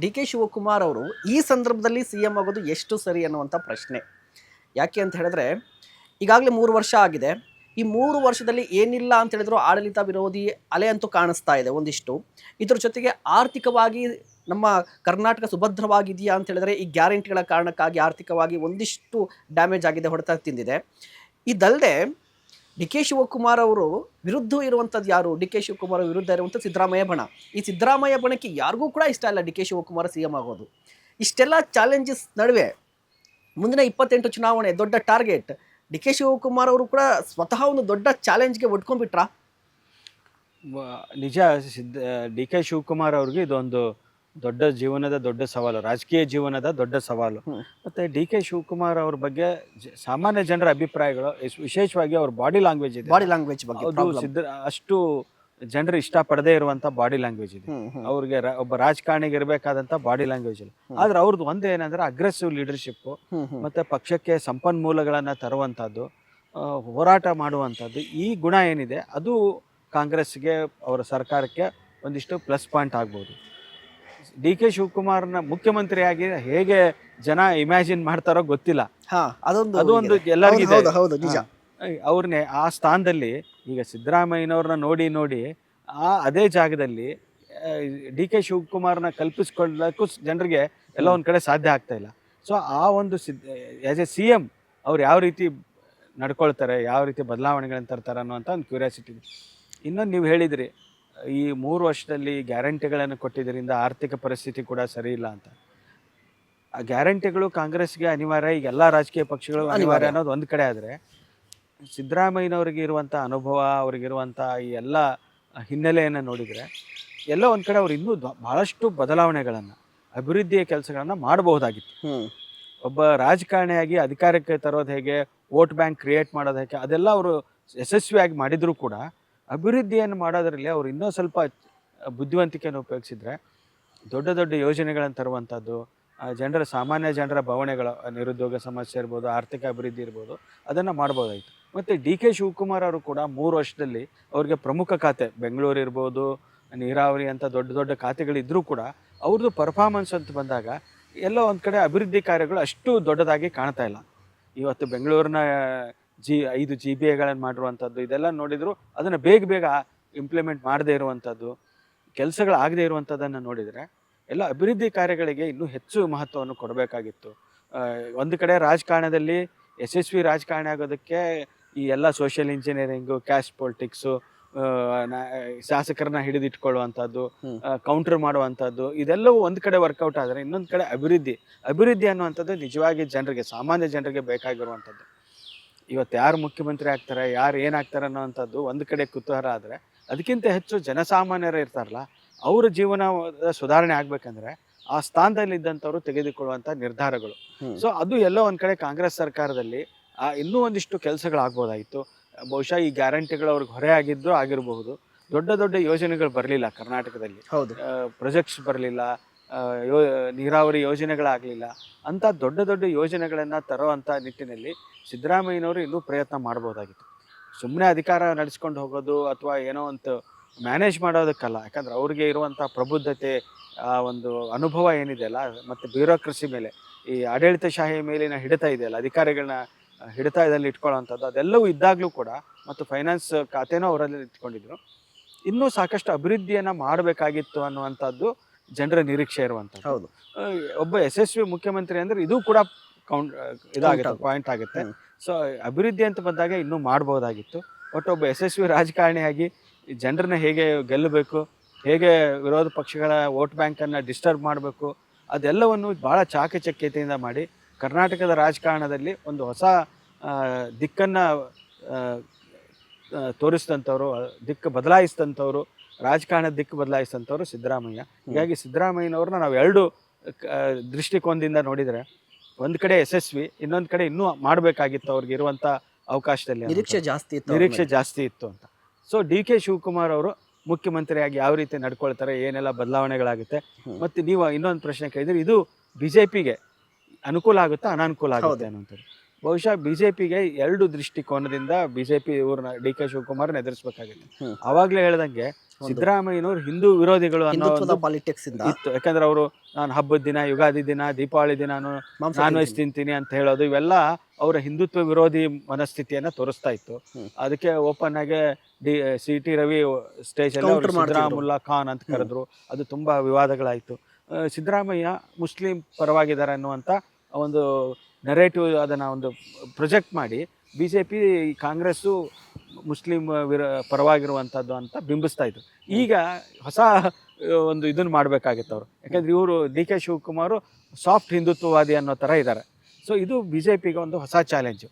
D K Shivakumar ಅವರು ಈ ಸಂದರ್ಭದಲ್ಲಿ ಸಿಎಂ ಆಗೋದು ಎಷ್ಟು ಸರಿ ಅನ್ನುವಂಥ ಪ್ರಶ್ನೆ. ಯಾಕೆ ಅಂತ ಹೇಳಿದ್ರೆ ಈಗಾಗಲೇ 3 ವರ್ಷ ಆಗಿದೆ. ಈ 3 ವರ್ಷದಲ್ಲಿ ಏನಿಲ್ಲ ಅಂತ ಹೇಳಿದ್ರು ಆಡಳಿತ ವಿರೋಧಿ ಅಲೆ ಅಂತೂ ಕಾಣಿಸ್ತಾ ಇದೆ ಒಂದಿಷ್ಟು. ಇದ್ರ ಜೊತೆಗೆ ಆರ್ಥಿಕವಾಗಿ ನಮ್ಮ ಕರ್ನಾಟಕ ಸುಭದ್ರವಾಗಿದೆಯಾ ಅಂತ ಹೇಳಿದ್ರೆ ಈ ಗ್ಯಾರಂಟಿಗಳ ಕಾರಣಕ್ಕಾಗಿ ಆರ್ಥಿಕವಾಗಿ ಒಂದಿಷ್ಟು ಡ್ಯಾಮೇಜ್ ಆಗಿದೆ, ಹೊಡೆತ ತಿಂದಿದೆ. ಇದಲ್ಲದೆ ಡಿ ಕೆ ಶಿವಕುಮಾರ್ ಅವರು ವಿರುದ್ಧ ಇರುವಂಥದ್ದು ಯಾರು? ಡಿ ಕೆ ಶಿವಕುಮಾರ್ ವಿರುದ್ಧ ಇರುವಂಥ ಸಿದ್ದರಾಮಯ್ಯ ಬಣ. ಈ ಸಿದ್ದರಾಮಯ್ಯ ಬಣಕ್ಕೆ ಯಾರಿಗೂ ಕೂಡ ಇಷ್ಟ ಇಲ್ಲ D K Shivakumar C M ಆಗೋದು. ಇಷ್ಟೆಲ್ಲ ಚಾಲೆಂಜಸ್ ನಡುವೆ ಮುಂದಿನ 28 ಚುನಾವಣೆ ದೊಡ್ಡ ಟಾರ್ಗೆಟ್. ಡಿ ಕೆ ಶಿವಕುಮಾರ್ ಅವರು ಕೂಡ ಸ್ವತಃ ಒಂದು ದೊಡ್ಡ ಚಾಲೆಂಜ್ಗೆ ಒಡ್ಕೊಂಡ್ಬಿಟ್ರಾ? ನಿಜ. ಡಿ ಕೆ ಶಿವಕುಮಾರ್ ಅವ್ರಿಗೆ ಇದೊಂದು ದೊಡ್ಡ ಜೀವನದ ದೊಡ್ಡ ಸವಾಲು, ರಾಜಕೀಯ ಜೀವನದ ದೊಡ್ಡ ಸವಾಲು. ಮತ್ತೆ ಡಿ ಕೆ ಶಿವಕುಮಾರ್ ಅವ್ರ ಬಗ್ಗೆ ಸಾಮಾನ್ಯ ಜನರ ಅಭಿಪ್ರಾಯಗಳು, ವಿಶೇಷವಾಗಿ ಅವ್ರ ಬಾಡಿ ಲ್ಯಾಂಗ್ವೇಜ್ ಇದೆ. ಬಾಡಿ ಲ್ಯಾಂಗ್ವೇಜ್ ಬಗ್ಗೆ ಅದು ಅಷ್ಟು ಜನರು ಇಷ್ಟಪಡದೇ ಇರುವಂತ ಬಾಡಿ ಲ್ಯಾಂಗ್ವೇಜ್ ಇದೆ ಅವ್ರಿಗೆ. ಒಬ್ಬ ರಾಜಕಾರಣಿಗೆ ಇರಬೇಕಾದಂತ ಬಾಡಿ ಲ್ಯಾಂಗ್ವೇಜ್ ಇಲ್ಲ. ಆದ್ರೆ ಅವ್ರದ್ದು ಒಂದೇ ಏನಂದ್ರೆ ಅಗ್ರೆಸಿವ್ ಲೀಡರ್ಶಿಪ್, ಮತ್ತೆ ಪಕ್ಷಕ್ಕೆ ಸಂಪನ್ಮೂಲಗಳನ್ನ ತರುವಂತದ್ದು, ಹೋರಾಟ ಮಾಡುವಂತದ್ದು. ಈ ಗುಣ ಏನಿದೆ ಅದು ಕಾಂಗ್ರೆಸ್ಗೆ, ಅವರ ಸರ್ಕಾರಕ್ಕೆ ಒಂದಿಷ್ಟು ಪ್ಲಸ್ ಪಾಯಿಂಟ್ ಆಗ್ಬೋದು. ಡಿ ಕೆ ಶಿವಕುಮಾರ್ನ ಮುಖ್ಯಮಂತ್ರಿಯಾಗಿ ಹೇಗೆ ಜನ ಇಮ್ಯಾಜಿನ್ ಮಾಡ್ತಾರೋ ಗೊತ್ತಿಲ್ಲ. ಅದೊಂದು ಎಲ್ಲರಿಗೂ ಅವ್ರನ್ನೇ ಆ ಸ್ಥಾನದಲ್ಲಿ ಈಗ ಸಿದ್ದರಾಮಯ್ಯನವ್ರನ್ನ ನೋಡಿ ಅದೇ ಜಾಗದಲ್ಲಿ ಡಿ ಕೆ ಶಿವಕುಮಾರ್ನ ಕಲ್ಪಿಸ್ಕೊಳ್ಳಕ್ಕೂ ಜನರಿಗೆ ಎಲ್ಲ ಒಂದ್ ಕಡೆ ಸಾಧ್ಯ ಆಗ್ತಾ ಇಲ್ಲ. ಸೊ ಆ ಒಂದು ಆಸ್ ಎ ಸಿ ಎಂ ಅವ್ರು ಯಾವ ರೀತಿ ನಡ್ಕೊಳ್ತಾರೆ, ಯಾವ ರೀತಿ ಬದಲಾವಣೆಗಳನ್ನ ತರ್ತಾರೆ ಅನ್ನೋಂಥ ಒಂದು ಕ್ಯೂರಿಯಾಸಿಟಿ ಇದೆ. ಇನ್ನೊಂದು ನೀವು ಹೇಳಿದ್ರಿ, ಈ 3 ವರ್ಷದಲ್ಲಿ ಗ್ಯಾರಂಟಿಗಳನ್ನು ಕೊಟ್ಟಿದ್ದರಿಂದ ಆರ್ಥಿಕ ಪರಿಸ್ಥಿತಿ ಕೂಡ ಸರಿ ಇಲ್ಲ ಅಂತ. ಆ ಗ್ಯಾರಂಟಿಗಳು ಕಾಂಗ್ರೆಸ್ಗೆ ಅನಿವಾರ್ಯ, ಈಗ ಎಲ್ಲ ರಾಜಕೀಯ ಪಕ್ಷಗಳು ಅನಿವಾರ್ಯ ಅನ್ನೋದು ಒಂದು ಕಡೆ. ಆದರೆ ಸಿದ್ದರಾಮಯ್ಯನವ್ರಿಗೆ ಇರುವಂಥ ಅನುಭವ, ಅವ್ರಿಗಿರುವಂಥ ಈ ಎಲ್ಲ ಹಿನ್ನೆಲೆಯನ್ನು ನೋಡಿದರೆ ಎಲ್ಲೋ ಒಂದು ಕಡೆ ಅವ್ರು ಇನ್ನೂ ಬಹಳಷ್ಟು ಬದಲಾವಣೆಗಳನ್ನು, ಅಭಿವೃದ್ಧಿಯ ಕೆಲಸಗಳನ್ನು ಮಾಡಬಹುದಾಗಿತ್ತು. ಒಬ್ಬ ರಾಜಕಾರಣಿಯಾಗಿ ಅಧಿಕಾರಕ್ಕೆ ತರೋದು ಹೇಗೆ, ವೋಟ್ ಬ್ಯಾಂಕ್ ಕ್ರಿಯೇಟ್ ಮಾಡೋದು ಹೇಗೆ, ಅದೆಲ್ಲ ಅವರು ಯಶಸ್ವಿಯಾಗಿ ಮಾಡಿದರೂ ಕೂಡ ಅಭಿವೃದ್ಧಿಯನ್ನು ಮಾಡೋದರಲ್ಲಿ ಅವ್ರು ಇನ್ನೂ ಸ್ವಲ್ಪ ಬುದ್ಧಿವಂತಿಕೆಯನ್ನು ಉಪಯೋಗಿಸಿದ್ರೆ ದೊಡ್ಡ ದೊಡ್ಡ ಯೋಜನೆಗಳನ್ನು ತರುವಂಥದ್ದು, ಸಾಮಾನ್ಯ ಜನರ ಭಾವನೆಗಳ, ನಿರುದ್ಯೋಗ ಸಮಸ್ಯೆ ಇರ್ಬೋದು, ಆರ್ಥಿಕ ಅಭಿವೃದ್ಧಿ ಇರ್ಬೋದು, ಅದನ್ನು ಮಾಡ್ಬೋದಾಯಿತು. ಮತ್ತು ಡಿ ಕೆ ಶಿವಕುಮಾರ್ ಅವರು ಕೂಡ 3 ವರ್ಷದಲ್ಲಿ ಅವ್ರಿಗೆ ಪ್ರಮುಖ ಖಾತೆ, ಬೆಂಗಳೂರು ಇರ್ಬೋದು, ನೀರಾವರಿ ಅಂತ ದೊಡ್ಡ ದೊಡ್ಡ ಖಾತೆಗಳಿದ್ದರೂ ಕೂಡ ಅವ್ರದ್ದು ಪರ್ಫಾರ್ಮೆನ್ಸ್ ಅಂತ ಬಂದಾಗ ಎಲ್ಲೋ ಒಂದು ಕಡೆ ಅಭಿವೃದ್ಧಿ ಕಾರ್ಯಗಳು ಅಷ್ಟು ದೊಡ್ಡದಾಗಿ ಕಾಣ್ತಾ ಇಲ್ಲ. ಇವತ್ತು ಬೆಂಗಳೂರಿನ 5 GBAಗಳನ್ನು ಮಾಡಿರುವಂಥದ್ದು, ಇದೆಲ್ಲ ನೋಡಿದ್ರು ಅದನ್ನು ಬೇಗ ಇಂಪ್ಲಿಮೆಂಟ್ ಮಾಡದೇ ಇರುವಂಥದ್ದು, ಕೆಲಸಗಳಾಗದೇ ಇರುವಂಥದ್ದನ್ನು ನೋಡಿದರೆ ಎಲ್ಲ ಅಭಿವೃದ್ಧಿ ಕಾರ್ಯಗಳಿಗೆ ಇನ್ನೂ ಹೆಚ್ಚು ಮಹತ್ವವನ್ನು ಕೊಡಬೇಕಾಗಿತ್ತು. ಒಂದು ಕಡೆ ರಾಜಕಾರಣದಲ್ಲಿ ಯಶಸ್ವಿ ರಾಜಕಾರಣಿ ಆಗೋದಕ್ಕೆ ಈ ಎಲ್ಲ ಸೋಷಿಯಲ್ ಇಂಜಿನಿಯರಿಂಗು, ಕ್ಯಾಸ್ಟ್ ಪೊಲಿಟಿಕ್ಸು, ಶಾಸಕರನ್ನ ಹಿಡಿದಿಟ್ಕೊಳ್ಳುವಂಥದ್ದು, ಕೌಂಟರ್ ಮಾಡುವಂಥದ್ದು, ಇದೆಲ್ಲವೂ ಒಂದು ಕಡೆ ವರ್ಕೌಟ್ ಆದರೆ ಇನ್ನೊಂದು ಕಡೆ ಅಭಿವೃದ್ಧಿ ಅನ್ನುವಂಥದ್ದು ನಿಜವಾಗಿ ಜನರಿಗೆ, ಸಾಮಾನ್ಯ ಜನರಿಗೆ ಬೇಕಾಗಿರುವಂಥದ್ದು. ಇವತ್ತು ಯಾರು ಮುಖ್ಯಮಂತ್ರಿ ಆಗ್ತಾರೆ, ಯಾರು ಏನಾಗ್ತಾರೆ ಅನ್ನೋವಂಥದ್ದು ಒಂದು ಕಡೆ ಕುತೂಹಲ ಆದರೆ, ಅದಕ್ಕಿಂತ ಹೆಚ್ಚು ಜನಸಾಮಾನ್ಯರು ಇರ್ತಾರಲ್ಲ, ಅವರ ಜೀವನ ಸುಧಾರಣೆ ಆಗ್ಬೇಕಂದ್ರೆ ಆ ಸ್ಥಾನದಲ್ಲಿ ಇದ್ದಂಥವ್ರು ತೆಗೆದುಕೊಳ್ಳುವಂಥ ನಿರ್ಧಾರಗಳು. ಸೊ ಅದು ಎಲ್ಲೋ ಒಂದು ಕಡೆ ಕಾಂಗ್ರೆಸ್ ಸರ್ಕಾರದಲ್ಲಿ ಇನ್ನೂ ಒಂದಿಷ್ಟು ಕೆಲಸಗಳಾಗ್ಬೋದಾಗಿತ್ತು. ಬಹುಶಃ ಈ ಗ್ಯಾರಂಟಿಗಳು ಅವ್ರಿಗೆ ಹೊರೆ ಆಗಿರಬಹುದು. ದೊಡ್ಡ ದೊಡ್ಡ ಯೋಜನೆಗಳು ಬರಲಿಲ್ಲ ಕರ್ನಾಟಕದಲ್ಲಿ, ಪ್ರಾಜೆಕ್ಟ್ಸ್ ಬರಲಿಲ್ಲ, ನೀರಾವರಿ ಯೋಜನೆಗಳಾಗಲಿಲ್ಲ. ಅಂಥ ದೊಡ್ಡ ದೊಡ್ಡ ಯೋಜನೆಗಳನ್ನು ತರುವಂಥ ನಿಟ್ಟಿನಲ್ಲಿ ಸಿದ್ದರಾಮಯ್ಯನವರು ಇನ್ನೂ ಪ್ರಯತ್ನ ಮಾಡ್ಬೋದಾಗಿತ್ತು. ಸುಮ್ಮನೆ ಅಧಿಕಾರ ನಡೆಸ್ಕೊಂಡು ಹೋಗೋದು ಅಥವಾ ಏನೋ ಒಂದು ಮ್ಯಾನೇಜ್ ಮಾಡೋದಕ್ಕಲ್ಲ. ಯಾಕಂದ್ರೆ ಅವ್ರಿಗೆ ಇರುವಂಥ ಪ್ರಬುದ್ಧತೆ, ಒಂದು ಅನುಭವ ಏನಿದೆಯಲ್ಲ, ಮತ್ತು ಬ್ಯೂರೋಕ್ರಸಿ ಮೇಲೆ, ಈ ಆಡಳಿತಶಾಹಿ ಮೇಲಿನ ಹಿಡಿತ ಇದೆಯಲ್ಲ, ಅಧಿಕಾರಿಗಳನ್ನ ಹಿಡಿತದಲ್ಲಿ ಇಟ್ಕೊಳ್ಳೋವಂಥದ್ದು, ಅದೆಲ್ಲವೂ ಇದ್ದಾಗಲೂ ಕೂಡ, ಮತ್ತು ಫೈನಾನ್ಸ್ ಖಾತೆನೂ ಅವರಲ್ಲಿ ಇಟ್ಕೊಂಡಿದ್ರು. ಇನ್ನೂ ಸಾಕಷ್ಟು ಅಭಿವೃದ್ಧಿಯನ್ನು ಮಾಡಬೇಕಾಗಿತ್ತು ಅನ್ನುವಂಥದ್ದು ಜನರ ನಿರೀಕ್ಷೆ ಇರುವಂಥದ್ದು. ಒಬ್ಬ ಯಶಸ್ವಿ ಮುಖ್ಯಮಂತ್ರಿ ಅಂದರೆ ಇದು ಕೂಡ ಇದಾಗುತ್ತೆ, ಪಾಯಿಂಟ್ ಆಗುತ್ತೆ. ಸೊ ಅಭಿವೃದ್ಧಿ ಅಂತ ಬಂದಾಗ ಇನ್ನೂ ಮಾಡ್ಬೋದಾಗಿತ್ತು. ಬಟ್ ಒಬ್ಬ ಯಶಸ್ವಿ ರಾಜಕಾರಣಿಯಾಗಿ ಜನರನ್ನ ಹೇಗೆ ಗೆಲ್ಲಬೇಕು, ಹೇಗೆ ವಿರೋಧ ಪಕ್ಷಗಳ ವೋಟ್ ಬ್ಯಾಂಕನ್ನು ಡಿಸ್ಟರ್ಬ್ ಮಾಡಬೇಕು, ಅದೆಲ್ಲವನ್ನು ಭಾಳ ಚಾಕಚಕ್ಯತೆಯಿಂದ ಮಾಡಿ ಕರ್ನಾಟಕದ ರಾಜಕಾರಣದಲ್ಲಿ ಒಂದು ಹೊಸ ದಿಕ್ಕನ್ನು ತೋರಿಸಿದಂಥವ್ರು, ಬದಲಾಯಿಸಿದಂಥವ್ರು, ರಾಜಕಾರಣದ ದಿಕ್ಕು ಬದಲಾಯಿಸಿದಂಥವ್ರು ಸಿದ್ದರಾಮಯ್ಯ. ಹೀಗಾಗಿ ಸಿದ್ದರಾಮಯ್ಯನವ್ರನ್ನ ನಾವು 2 ದೃಷ್ಟಿಕೋನದಿಂದ ನೋಡಿದರೆ, ಒಂದು ಕಡೆ ಯಶಸ್ವಿ, ಇನ್ನೊಂದು ಕಡೆ ಇನ್ನೂ ಮಾಡಬೇಕಾಗಿತ್ತು, ಅವ್ರಿಗೆ ಇರುವಂಥ ಅವಕಾಶದಲ್ಲಿ ನಿರೀಕ್ಷೆ ಜಾಸ್ತಿ ಇತ್ತು ಅಂತ. ಸೊ ಡಿ ಕೆ ಶಿವಕುಮಾರ್ ಅವರು ಮುಖ್ಯಮಂತ್ರಿಯಾಗಿ ಯಾವ ರೀತಿ ನಡ್ಕೊಳ್ತಾರೆ, ಏನೆಲ್ಲ ಬದಲಾವಣೆಗಳಾಗುತ್ತೆ. ಮತ್ತು ನೀವು ಇನ್ನೊಂದು ಪ್ರಶ್ನೆ ಕೇಳಿದ್ರೆ, ಇದು BJPಗೆ ಅನುಕೂಲ ಆಗುತ್ತಾ ಅನಾನುಕೂಲ ಆಗುತ್ತೆ ಅನ್ನೋಂಥದ್ದು. ಬಹುಶಃ BJPಗೆ 2 ದೃಷ್ಟಿಕೋನದಿಂದ BJP ಇವ್ರನ್ನ, ಡಿ ಕೆ ಶಿವಕುಮಾರ್ನ ಎದುರಿಸ್ಬೇಕಾಗುತ್ತೆ. ಆವಾಗಲೇ ಹೇಳ್ದಂಗೆ ಸಿದ್ದರಾಮಯ್ಯನವರು ಹಿಂದೂ ವಿರೋಧಿಗಳು ಅನ್ನೋ ಹಿಂದುತ್ವದ ಒಂದು ಪಾಲಿಟಿಕ್ಸ್ ಇಂದ ಇತ್ತು. ಯಾಕಂದ್ರೆ ಅವರು ನಾನು ಹಬ್ಬದ ದಿನ, ಯುಗಾದಿ ದಿನ, ದೀಪಾವಳಿ ದಿನ ಮಾಂಸ ನಾನ್ ವೆಜ್ ತಿಂತೀನಿ ಅಂತ ಹೇಳೋದು, ಇವೆಲ್ಲ ಅವರ ಹಿಂದುತ್ವ ವಿರೋಧಿ ಮನಸ್ಥಿತಿಯನ್ನ ತೋರಿಸ್ತಾ ಇತ್ತು. ಅದಕ್ಕೆ ಓಪನ್ ಆಗಿ ಸಿ.ಟಿ. ರವಿ ಸ್ಟೇಜ್ ಅಲ್ಲಿ Counter ಮಾಡ್ತಿದ್ರು. ಸಿದ್ದರಾಮುಲ್ಲಾ ಖಾನ್ ಅಂತ ಕರೆದ್ರು. ಅದು ತುಂಬಾ ವಿವಾದಗಳಾಯ್ತು. ಸಿದ್ದರಾಮಯ್ಯ ಮುಸ್ಲಿಂ ಪರವಾಗಿದ್ದಾರೆ ಅನ್ನುವಂಥ ಒಂದು ನರೇಟಿವ್ ಅದನ್ನ ಒಂದು ಪ್ರೊಜೆಕ್ಟ್ ಮಾಡಿ ಬಿಜೆಪಿ ಕಾಂಗ್ರೆಸ್ಸು ಮುಸ್ಲಿಂ ಪರವಾಗಿರುವಂಥದ್ದು ಅಂತ ಬಿಂಬಿಸ್ತಾ ಇದ್ರು. ಈಗ ಹೊಸ ಒಂದು ಇದನ್ನು ಮಾಡಬೇಕಾಗಿತ್ತು ಅವರು. ಯಾಕಂದ್ರೆ ಇವರು ಡಿ.ಕೆ. ಶಿವಕುಮಾರ್ ಸಾಫ್ಟ್ ಹಿಂದುತ್ವವಾದಿ ಅನ್ನೋ ಥರ ಇದ್ದಾರೆ. ಸೊ ಇದು ಬಿಜೆಪಿಗೆ ಒಂದು ಹೊಸ ಚಾಲೆಂಜು.